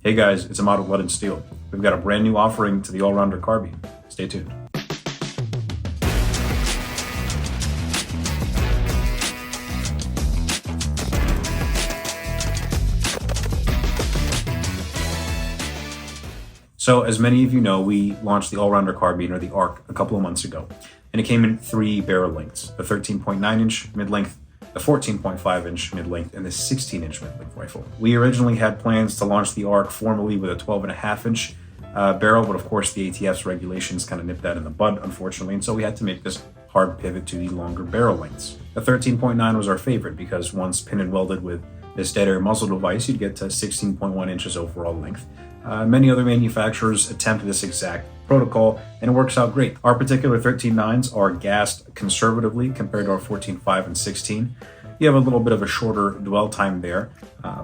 Hey guys, it's Ahmad with Blood and Steel. We've got a brand new offering to the all-rounder carbine. Stay tuned. So as many of you know, we launched the all-rounder carbine, or the ARC, a couple of months ago, and it came in 3 barrel lengths: the 13.9 inch mid-length, the 14.5 inch mid-length, and the 16 inch mid-length rifle. We originally had plans to launch the ARC formally with a 12.5 inch barrel, but of course the ATF's regulations kind of nipped that in the bud, unfortunately, and so we had to make this hard pivot to the longer barrel lengths. The 13.9 was our favorite because once pin and welded with this dead air muzzle device, you'd get to 16.1 inches overall length. Many other manufacturers attempt this exact protocol, and it works out great. Our particular 13.9s are gassed conservatively compared to our 14.5 and 16. You have a little bit of a shorter dwell time there,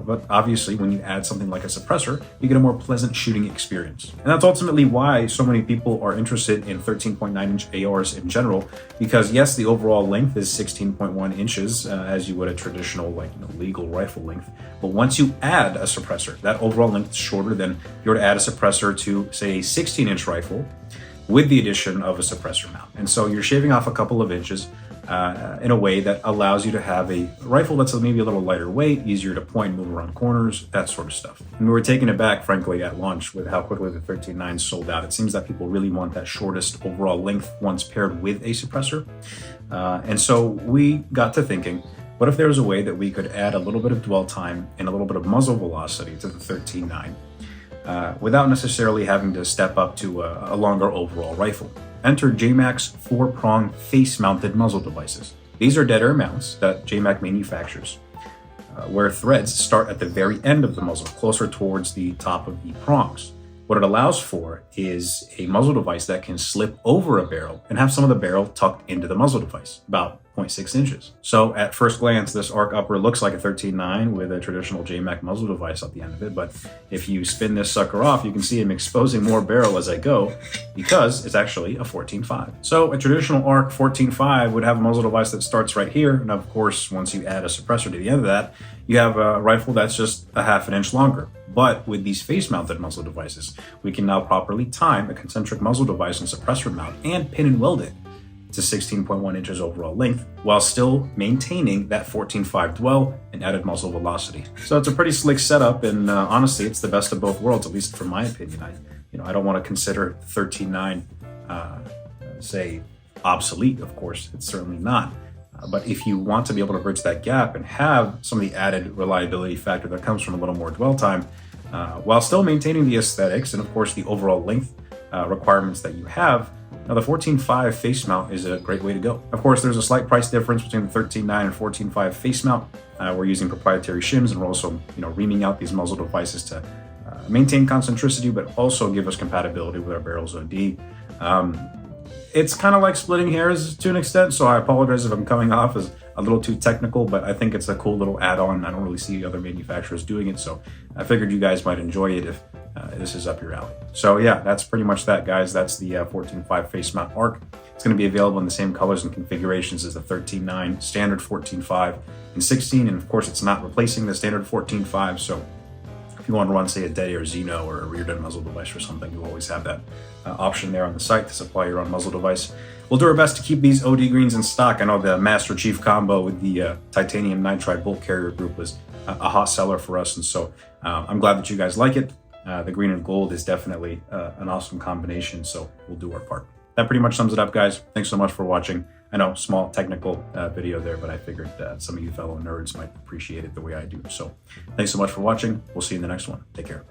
but obviously when you add something like a suppressor, you get a more pleasant shooting experience. And that's ultimately why so many people are interested in 13.9 inch ARs in general, because yes, the overall length is 16.1 inches, as you would a traditional legal rifle length. But once you add a suppressor, that overall length is shorter than if you were to add a suppressor to, say, a 16 inch rifle with the addition of a suppressor mount. And so you're shaving off a couple of inches in a way that allows you to have a rifle that's maybe a little lighter weight, easier to point, move around corners, that sort of stuff. And we were taken aback, frankly, at launch with how quickly the 13.9 sold out. It seems that people really want that shortest overall length once paired with a suppressor. And so we got to thinking, what if there was a way that we could add a little bit of dwell time and a little bit of muzzle velocity to the 13.9 without necessarily having to step up to a longer overall rifle? Enter JMAC's 4-prong face-mounted muzzle devices. These are dead air mounts that JMAC manufactures, where threads start at the very end of the muzzle, closer towards the top of the prongs. What it allows for is a muzzle device that can slip over a barrel and have some of the barrel tucked into the muzzle device, about 0.6 inches. So at first glance, this ARC upper looks like a 13.9 with a traditional JMAC muzzle device at the end of it, but if you spin this sucker off, you can see I'm exposing more barrel as I go because it's actually a 14.5. So a traditional ARC 14.5 would have a muzzle device that starts right here, and of course, once you add a suppressor to the end of that, you have a rifle that's just a half an inch longer. But with these face-mounted muzzle devices, we can now properly time a concentric muzzle device and suppressor mount and pin and weld it to 16.1 inches overall length, while still maintaining that 14.5 dwell and added muzzle velocity. So it's a pretty slick setup, and honestly, it's the best of both worlds, at least from my opinion. I don't want to consider 13.9, say, obsolete. Of course, it's certainly not. But if you want to be able to bridge that gap and have some of the added reliability factor that comes from a little more dwell time, while still maintaining the aesthetics and of course the overall length requirements that you have, now the 14.5 face mount is a great way to go. Of course, there's a slight price difference between the 13.9 and 14.5 face mount. We're using proprietary shims, and we're also reaming out these muzzle devices to maintain concentricity, but also give us compatibility with our barrels OD. It's kind of like splitting hairs to an extent, so I apologize if I'm coming off as a little too technical, but I think it's a cool little add-on. I don't really see other manufacturers doing it, so I figured you guys might enjoy it if this is up your alley. So yeah, that's pretty much that, guys. That's the 14.5 face mount ARC. It's going to be available in the same colors and configurations as the 13.9, standard 14.5, and 16, and of course it's not replacing the standard 14.5, so if you want to run, say, a dead air Xeno or a rear dead muzzle device or something, you always have that option there on the site to supply your own muzzle device. We'll do our best to keep these OD greens in stock. I know the Master Chief combo with the titanium nitride bolt carrier group was a hot seller for us, and so I'm glad that you guys like it. The green and gold is definitely an awesome combination, so we'll do our part. That pretty much sums it up, guys. Thanks so much for watching. I know, small technical video there, but I figured some of you fellow nerds might appreciate it the way I do. So thanks so much for watching. We'll see you in the next one. Take care.